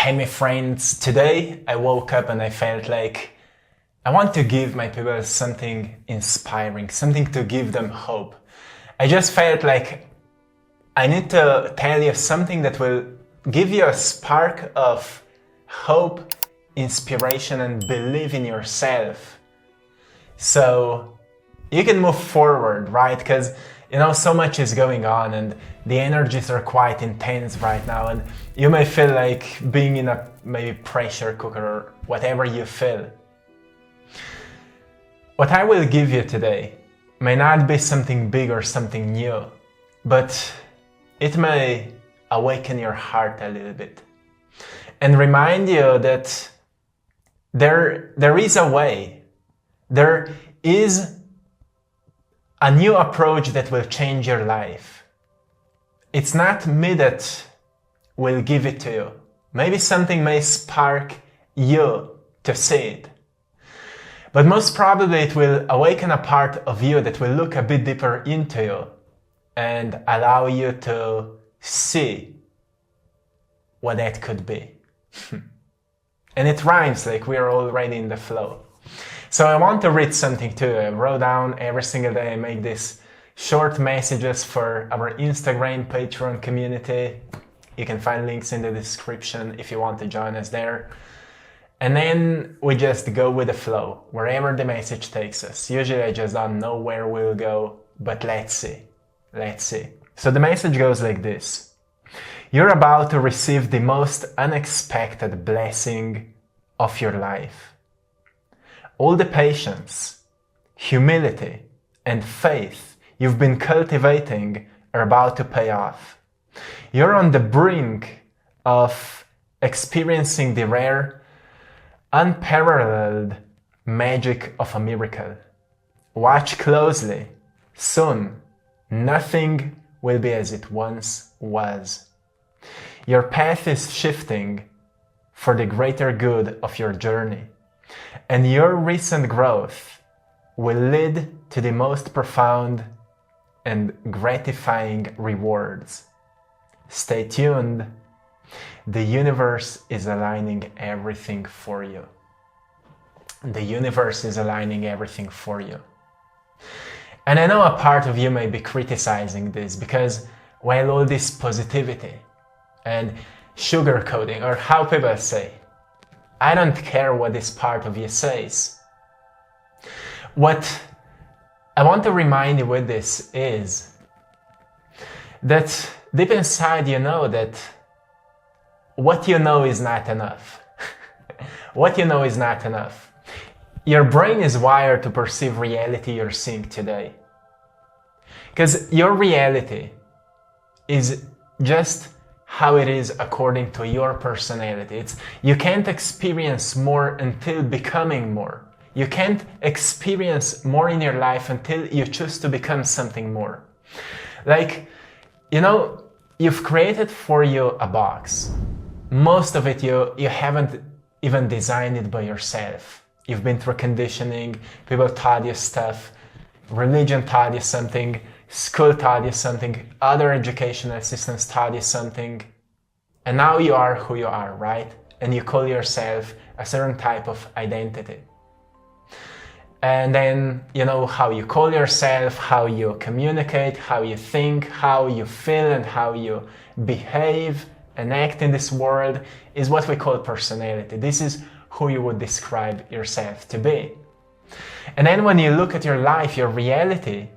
Hey my friends, today I woke up and I felt like I want to give my people something inspiring, something to give them hope. I just felt like I need to tell you something that will give you a spark of hope, inspiration and believe in yourself. So you can move forward, right? Because so much is going on and the energies are quite intense right now, and you may feel like being in a maybe pressure cooker or whatever you feel. What I will give you today may not be something big or something new, but it may awaken your heart a little bit and remind you that there is a way, there is a new approach that will change your life. It's not me that will give it to you. Maybe something may spark you to see it. But most probably it will awaken a part of you that will look a bit deeper into you and allow you to see what that could be. And it rhymes, like we are already in the flow. So I want to read something to you. I wrote down every single day. I make these short messages for our Instagram, Patreon community. You can find links in the description if you want to join us there. And then we just go with the flow, wherever the message takes us. Usually I just don't know where we'll go, but let's see. Let's see. So the message goes like this. You're about to receive the most unexpected blessing of your life. All the patience, humility, and faith you've been cultivating are about to pay off. You're on the brink of experiencing the rare, unparalleled magic of a miracle. Watch closely. Soon, nothing will be as it once was. Your path is shifting for the greater good of your journey, and your recent growth will lead to the most profound and gratifying rewards. Stay tuned. The universe is aligning everything for you. The universe is aligning everything for you. And I know a part of you may be criticizing this because while all this positivity and sugarcoating, or how people say, I don't care what this part of you says. What I want to remind you with this is that deep inside you know that what you know is not enough. What you know is not enough. Your brain is wired to perceive reality you're seeing today. Because your reality is just how it is according to your personality. You can't experience more until becoming more. You can't experience more in your life until you choose to become something more. Like, you've created for you a box. Most of it you haven't even designed it by yourself. You've been through conditioning, people taught you stuff, religion taught you something, school taught you something, other educational systems taught you something, and now you are who you are, right? And you call yourself a certain type of identity. And then you know how you call yourself, how you communicate, how you think, how you feel, and how you behave and act in this world is what we call personality. This is who you would describe yourself to be. And then when you look at your life, your reality,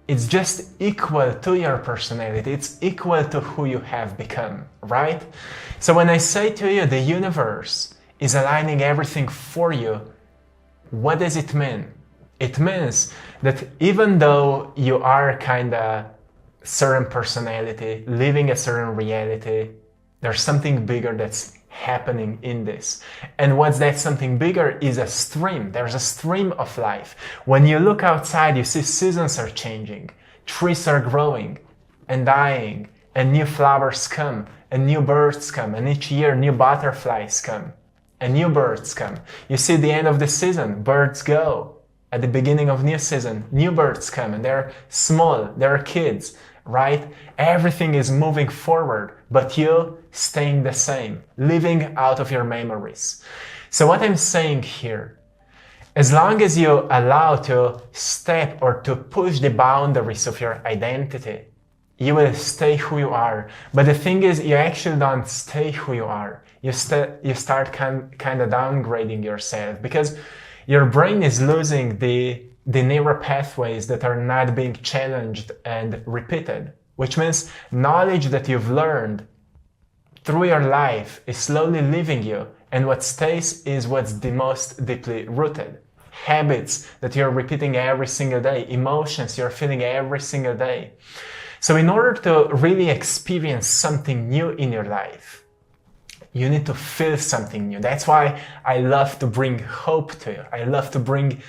it's just equal to your personality. It's equal to who you have become, right? So when I say to you, the universe is aligning everything for you, what does it mean? It means that even though you are kind of certain personality, living a certain reality, there's something bigger that's happening in this. And what's that something bigger is a stream. There's a stream of life. When you look outside, you see seasons are changing, trees are growing and dying, and new flowers come, and new birds come, and each year new butterflies come, and new birds come. You see the end of the season, birds go. At the beginning of new season, new birds come, and they're small, they're kids, right? Everything is moving forward, but you staying the same, living out of your memories. So what I'm saying here, as long as you allow to step or to push the boundaries of your identity, you will stay who you are. But the thing is, you actually don't stay who you are. You start kind of downgrading yourself, because your brain is losing the neural pathways that are not being challenged and repeated, which means knowledge that you've learned through your life is slowly leaving you, and what stays is what's the most deeply rooted. Habits that you're repeating every single day, emotions you're feeling every single day. So in order to really experience something new in your life, you need to feel something new. That's why I love to bring hope to you. I love to bring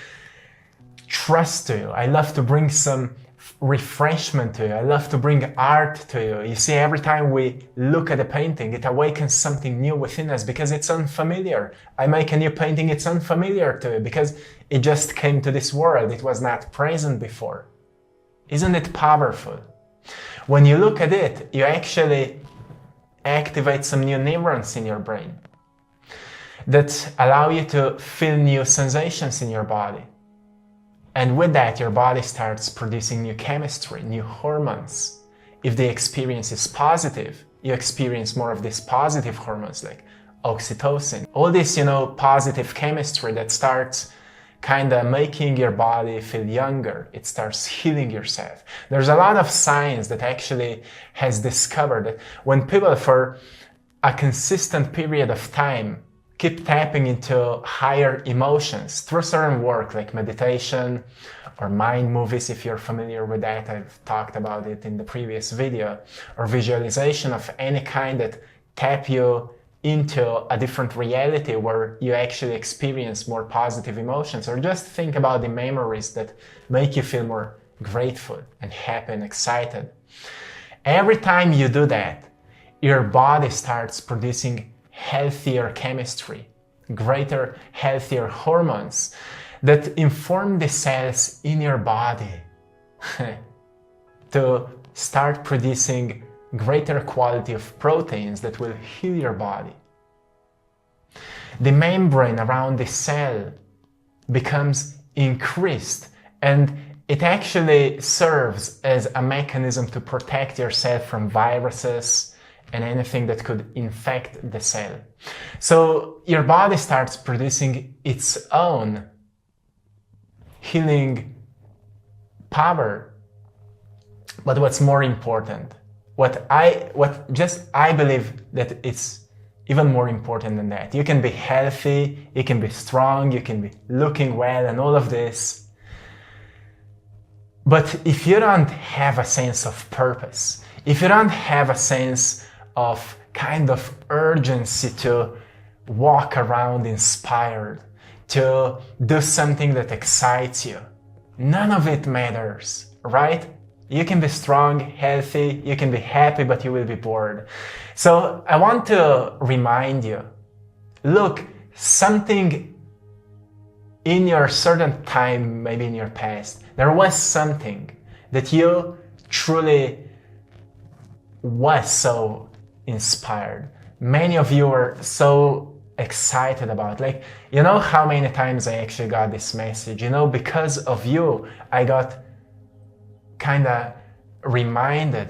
trust to you. I love to bring some refreshment to you. I love to bring art to you. You see, every time we look at a painting, it awakens something new within us because it's unfamiliar. I make a new painting, it's unfamiliar to you because it just came to this world. It was not present before. Isn't it powerful? When you look at it, you actually activate some new neurons in your brain that allow you to feel new sensations in your body. And with that, your body starts producing new chemistry, new hormones. If the experience is positive, you experience more of these positive hormones like oxytocin. All this, positive chemistry that starts kind of making your body feel younger. It starts healing yourself. There's a lot of science that actually has discovered that when people for a consistent period of time keep tapping into higher emotions through certain work like meditation or mind movies, if you're familiar with that, I've talked about it in the previous video, or visualization of any kind that tap you into a different reality where you actually experience more positive emotions, or just think about the memories that make you feel more grateful and happy and excited. Every time you do that, your body starts producing healthier chemistry, greater, healthier hormones that inform the cells in your body to start producing greater quality of proteins that will heal your body. The membrane around the cell becomes increased, and it actually serves as a mechanism to protect yourself from viruses and anything that could infect the cell. So your body starts producing its own healing power. But what's more important, I believe that it's even more important than that. You can be healthy, you can be strong, you can be looking well and all of this. But if you don't have a sense of purpose, if you don't have a sense of kind of urgency to walk around inspired, to do something that excites you, none of it matters, right? You can be strong, healthy, you can be happy, but you will be bored. So I want to remind you, look, something in your certain time, maybe in your past, there was something that you truly was so inspired. Many of you were so excited about, like, you know how many times I actually got this message, because of you, I got kind of reminded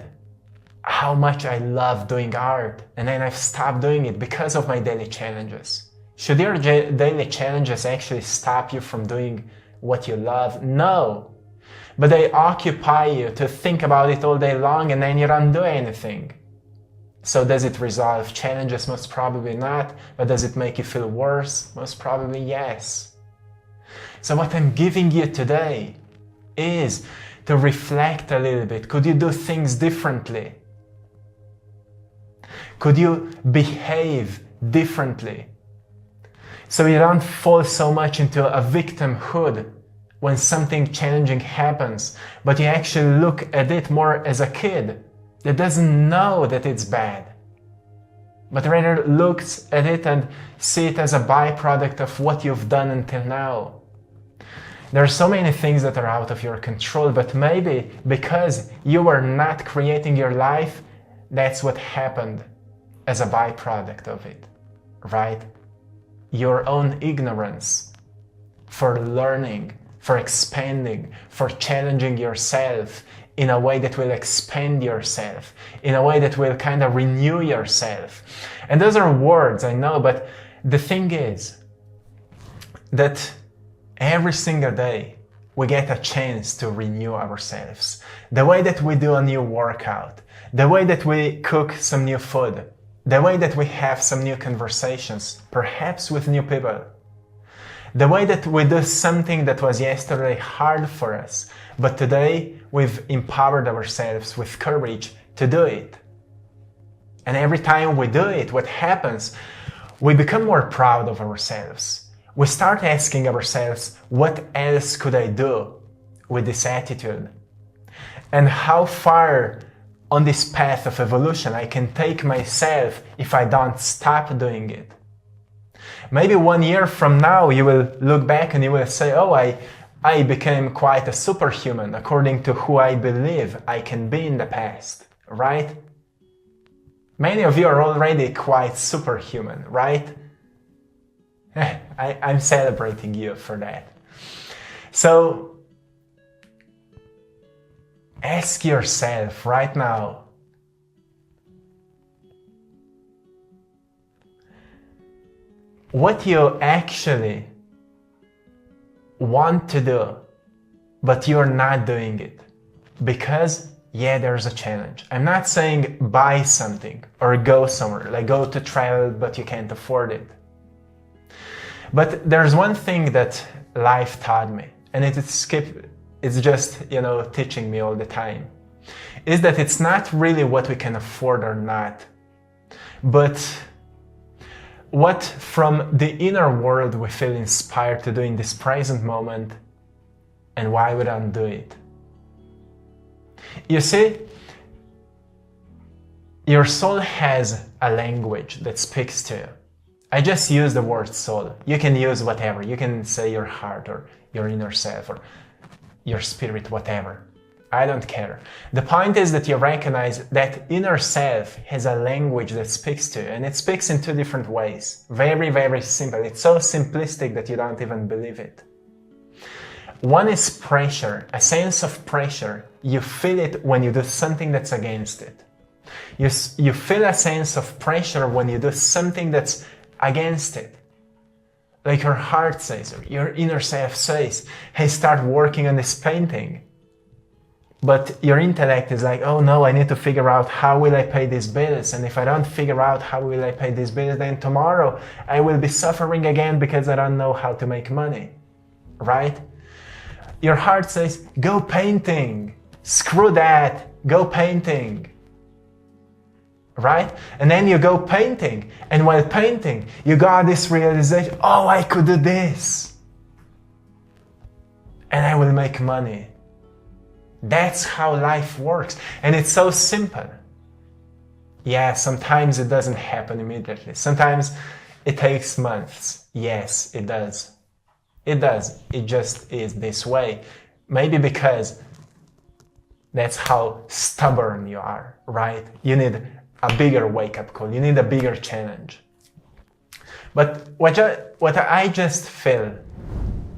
how much I love doing art, and then I've stopped doing it because of my daily challenges. Should your daily challenges actually stop you from doing what you love? No, but they occupy you to think about it all day long, and then you don't do anything. So does it resolve challenges? Most probably not. But does it make you feel worse? Most probably yes. So what I'm giving you today is to reflect a little bit. Could you do things differently? Could you behave differently? So you don't fall so much into a victimhood when something challenging happens, but you actually look at it more as a kid that doesn't know that it's bad, but rather looks at it and see it as a byproduct of what you've done until now. There are so many things that are out of your control, but maybe because you were not creating your life, that's what happened as a byproduct of it, right? Your own ignorance for learning, for expanding, for challenging yourself in a way that will expand yourself, in a way that will kind of renew yourself. And those are words, I know, but the thing is that every single day we get a chance to renew ourselves. The way that we do a new workout, the way that we cook some new food, the way that we have some new conversations, perhaps with new people, the way that we do something that was yesterday hard for us, but today we've empowered ourselves with courage to do it. And every time we do it, what happens? We become more proud of ourselves. We start asking ourselves, what else could I do with this attitude? And how far on this path of evolution I can take myself if I don't stop doing it. Maybe 1 year from now you will look back and you will say, oh, I became quite a superhuman according to who I believe I can be in the past, right? Many of you are already quite superhuman, right? I'm celebrating you for that. So ask yourself right now, what you actually want to do, but you're not doing it. Because, yeah, there's a challenge. I'm not saying buy something or go somewhere, like go to travel, but you can't afford it. But there's one thing that life taught me, and it's just, teaching me all the time, is that it's not really what we can afford or not, but what from the inner world we feel inspired to do in this present moment, and why we don't do it. You see, your soul has a language that speaks to you. I just use the word soul. You can use whatever. You can say your heart or your inner self or your spirit, whatever. I don't care. The point is that you recognize that inner self has a language that speaks to you, and it speaks in two different ways. Very, very simple. It's so simplistic that you don't even believe it. One is pressure, a sense of pressure. You feel it when you do something that's against it. You feel a sense of pressure when you do something that's against it. Like your heart says, or your inner self says, hey, start working on this painting. But your intellect is like, oh no, I need to figure out how will I pay these bills. And if I don't figure out how will I pay these bills, then tomorrow I will be suffering again because I don't know how to make money. Right? Your heart says, go painting. Screw that. Go painting. Right? And then you go painting. And while painting, you got this realization, oh, I could do this. And I will make money. That's how life works. And it's so simple. Yeah, sometimes it doesn't happen immediately. Sometimes it takes months. Yes, it does. It does. It just is this way. Maybe because that's how stubborn you are, right? You need a bigger wake-up call. You need a bigger challenge. But what I just feel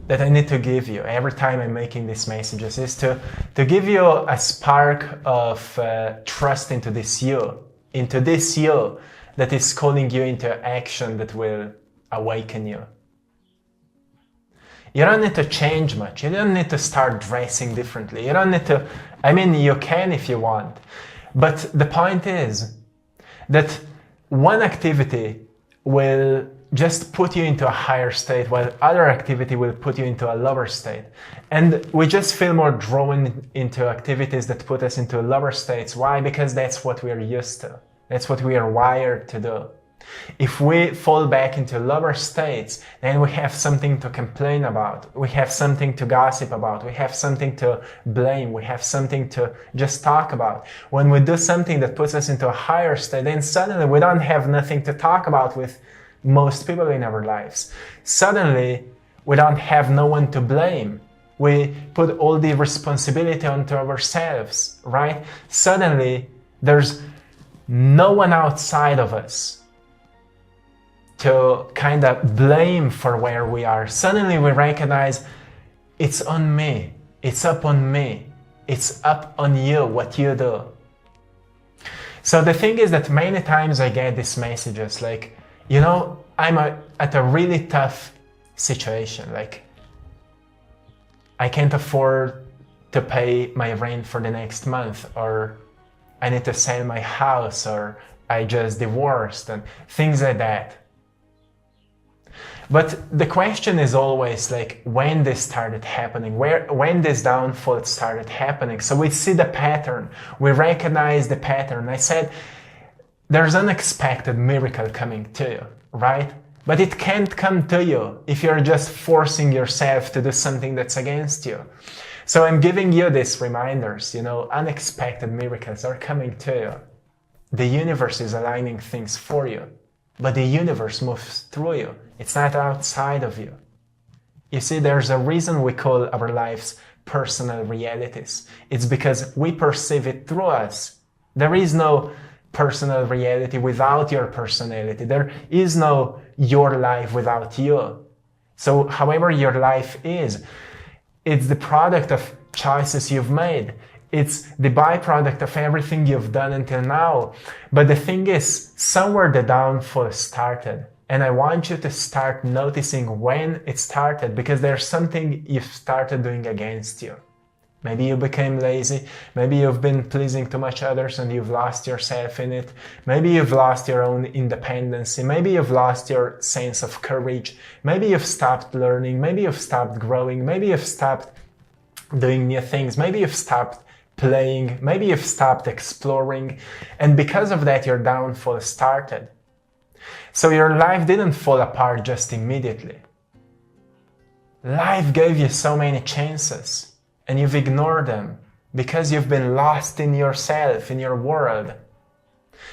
that I need to give you every time I'm making these messages is to give you a spark of trust into this you that is calling you into action that will awaken you. You don't need to change much. You don't need to start dressing differently. You don't need to, you can if you want. But the point is that one activity will just put you into a higher state, while other activity will put you into a lower state. And we just feel more drawn into activities that put us into lower states. Why? Because that's what we're used to. That's what we are wired to do. If we fall back into lower states, then we have something to complain about. We have something to gossip about. We have something to blame. We have something to just talk about. When we do something that puts us into a higher state, then suddenly we don't have nothing to talk about with most people in our lives. Suddenly, we don't have no one to blame. we put all the responsibility onto ourselves, right? Suddenly, there's no one outside of us to kind of blame for where we are. Suddenly we recognize it's on me, it's up on me, it's up on you, what you do. So the thing is that many times I get these messages like, you know, I'm at a really tough situation, like I can't afford to pay my rent for the next month, or I need to sell my house, or I just divorced, and things like that. But the question is always like when this started happening, when this downfall started happening. So we see the pattern, we recognize the pattern. I said there's unexpected miracle coming to you, right? But it can't come to you if you're just forcing yourself to do something that's against you. So I'm giving you these reminders, you know, unexpected miracles are coming to you. The universe is aligning things for you, but the universe moves through you. It's not outside of you. You see, there's a reason we call our lives personal realities. It's because we perceive it through us. There is no personal reality without your personality. There is no your life without you. So however your life is, it's the product of choices you've made. It's the byproduct of everything you've done until now. But the thing is, somewhere the downfall started. And I want you to start noticing when it started, because there's something you've started doing against you. Maybe you became lazy. Maybe you've been pleasing too much others and you've lost yourself in it. Maybe you've lost your own independency. Maybe you've lost your sense of courage. Maybe you've stopped learning. Maybe you've stopped growing. Maybe you've stopped doing new things. Maybe you've stopped playing. Maybe you've stopped exploring. And because of that, your downfall started. So your life didn't fall apart just immediately. Life gave you so many chances, and you've ignored them because you've been lost in yourself, in your world.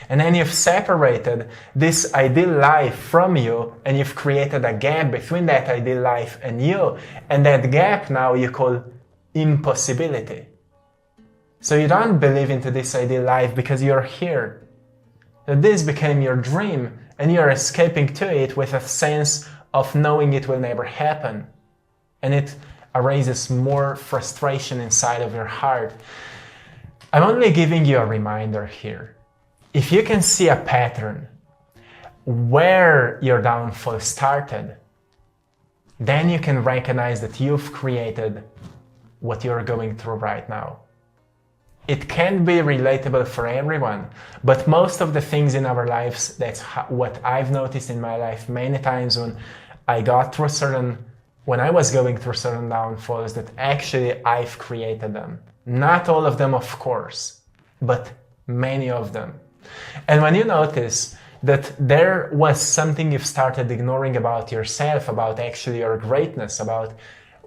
And then you've separated this ideal life from you, and you've created a gap between that ideal life and you. And that gap now you call impossibility. So you don't believe into this ideal life because you're here. That this became your dream, and you're escaping to it with a sense of knowing it will never happen. And it raises more frustration inside of your heart. I'm only giving you a reminder here. If you can see a pattern where your downfall started, then you can recognize that you've created what you're going through right now. It can be relatable for everyone, but most of the things in our lives, that's what I've noticed in my life many times when I was going through certain downfalls, that actually I've created them. Not all of them, of course, but many of them. And when you notice that there was something you've started ignoring about yourself, about actually your greatness, about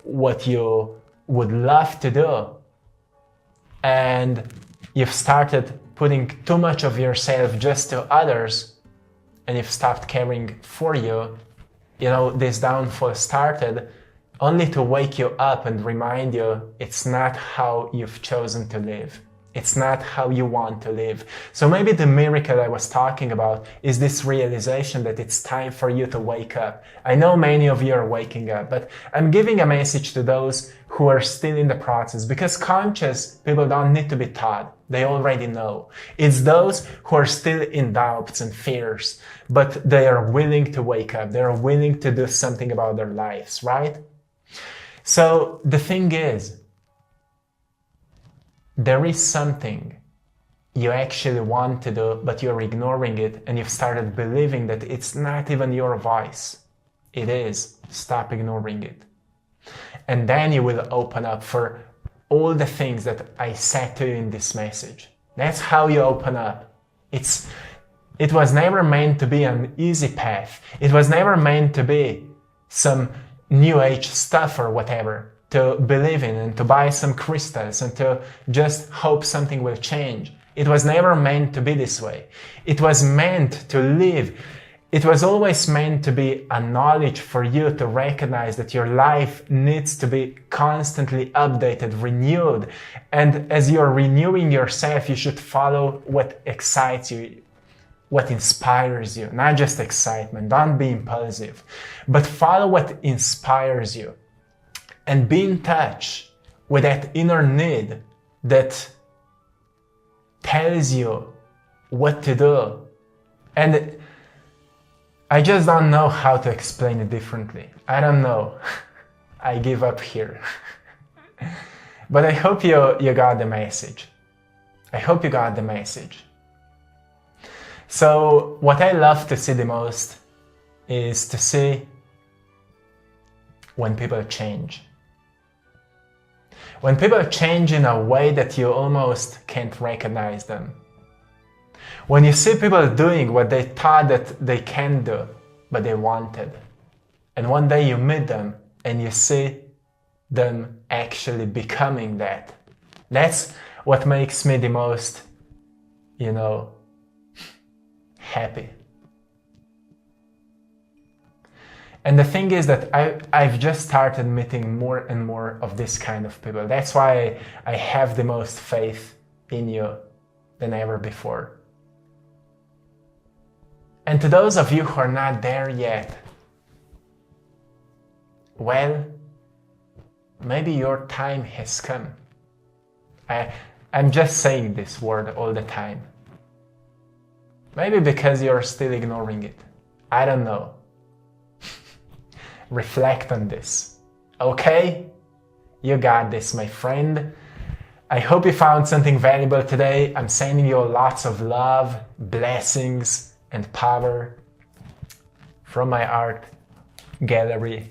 what you would love to do, and you've started putting too much of yourself just to others, and you've stopped caring for you, you know, this downfall started only to wake you up and remind you it's not how you've chosen to live. It's not how you want to live. So maybe the miracle I was talking about is this realization that it's time for you to wake up. I know many of you are waking up, but I'm giving a message to those who are still in the process, because conscious people don't need to be taught. They already know. It's those who are still in doubts and fears, but they are willing to wake up. They are willing to do something about their lives, right? So the thing is, there is something you actually want to do, but you're ignoring it, and you've started believing that it's not even your voice. It is. Stop ignoring it. And then you will open up for all the things that I said to you in this message. That's how you open up. It was never meant to be an easy path. It was never meant to be some new age stuff or whatever to believe in and to buy some crystals and to just hope something will change. It was never meant to be this way. It was meant to live It was always meant to be a knowledge for you to recognize that your life needs to be constantly updated, renewed. And as you're renewing yourself, you should follow what excites you, what inspires you, not just excitement. Don't be impulsive, but follow what inspires you and be in touch with that inner need that tells you what to do. And I just don't know how to explain it differently. I don't know. I give up here. But I hope you got the message. I hope you got the message. So what I love to see the most is to see when people change. When people change in a way that you almost can't recognize them. When you see people doing what they thought that they can do, but they wanted. And one day you meet them and you see them actually becoming that. That's what makes me the most, happy. And the thing is that I've just started meeting more and more of this kind of people. That's why I have the most faith in you than ever before. And to those of you who are not there yet, well, maybe your time has come. I'm just saying this word all the time. Maybe because you're still ignoring it. I don't know. Reflect on this. Okay? You got this, my friend. I hope you found something valuable today. I'm sending you lots of love, blessings, and power from my art gallery.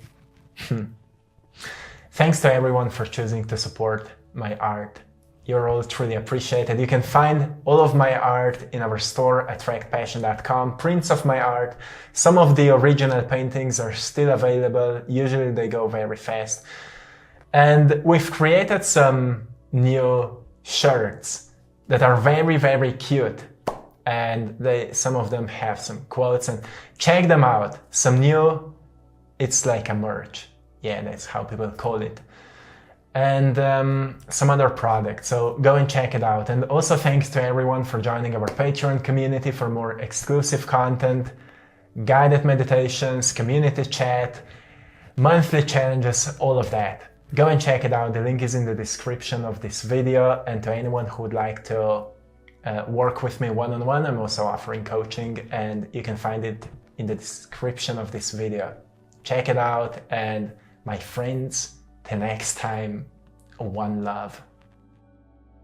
Thanks to everyone for choosing to support my art. You're all truly appreciated. You can find all of my art in our store, AttractPassion.com. Prints of my art. Some of the original paintings are still available. Usually they go very fast. And we've created some new shirts that are very, very cute. And some of them have some quotes, and check them out. Some new, it's like a merch. Yeah, that's how people call it. And some other products. So go and check it out. And also thanks to everyone for joining our Patreon community for more exclusive content, guided meditations, community chat, monthly challenges, all of that. Go and check it out. The link is in the description of this video. And to anyone who would like to work with me one-on-one, I'm also offering coaching, and you can find it in the description of this video. Check it out, and my friends, till next time, one love.